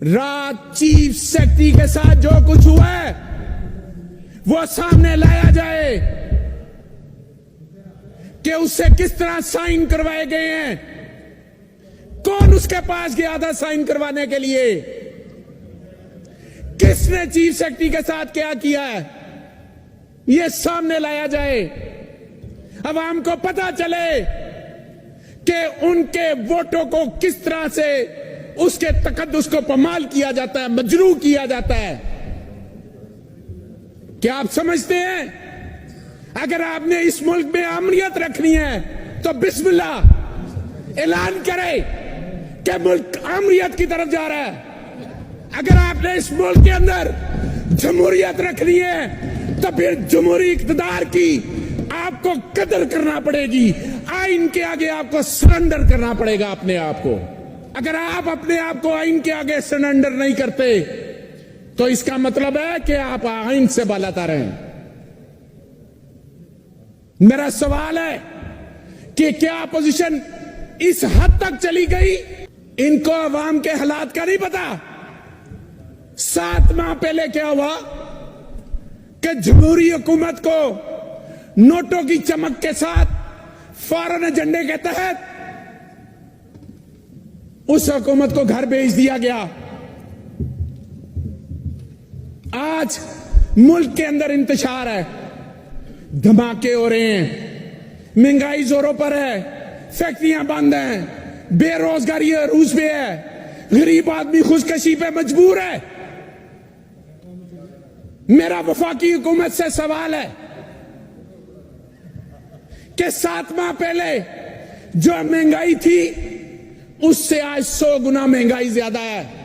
रात chief secretary के साथ जो कुछ हुआ है वो सामने लाया जाए कि उससे किस तरह साइन करवाए गए हैं, कौन उसके पास गया था साइन करवाने के लिए, किसने चीफ सेक्रेटरी के साथ क्या किया है, यह सामने लाया जाए। अवाम को पता चले कि उनके वोटों को किस तरह से उसके तकद्दुस को पमाल किया जाता है, मजरू किया जाता है। क्या आप समझते हैं अगर आपने इस मुल्क में अमनियत रखनी है तो बिस्मिल्लाह ऐलान करें कि मुल्क अमनियत की तरफ जा रहा है। अगर आपने इस मुल्क के अंदर जमहूरियत रखनी है तो फिर जमहूरी इक़्तिदार की आपको कदर करना पड़ेगी, आइन के आगे आपको सरेंडर करना पड़ेगा अपने आप को। अगर आप अपने आप को आइन के आगे सरेंडर नहीं करते तो इसका मतलब है कि आप आइन से बालातर हैं। मेरा सवाल है कि क्या अपोजिशन इस हद तक चली गई, इनको अवाम के हालात का नहीं पता। 7 माह पहले क्या हुआ कि जमहूरी हुकूमत को नोटों की चमक के साथ फॉरेन एजेंडे के तहत उस हुकूमत को घर भेज दिया गया। आज मुल्क के अंदर इंतशार है, धमाके हो रहे हैं, महंगाई जोरों पर है, फैक्ट्रियां बंद हैं, बेरोजगारी अरूज पे है, गरीब आदमी खुदकशी पे मजबूर है। मेरा वफाकी हुकूमत से सवाल है कि 7 माह पहले जो महंगाई थी उससे आज 100 गुना महंगाई ज्यादा है।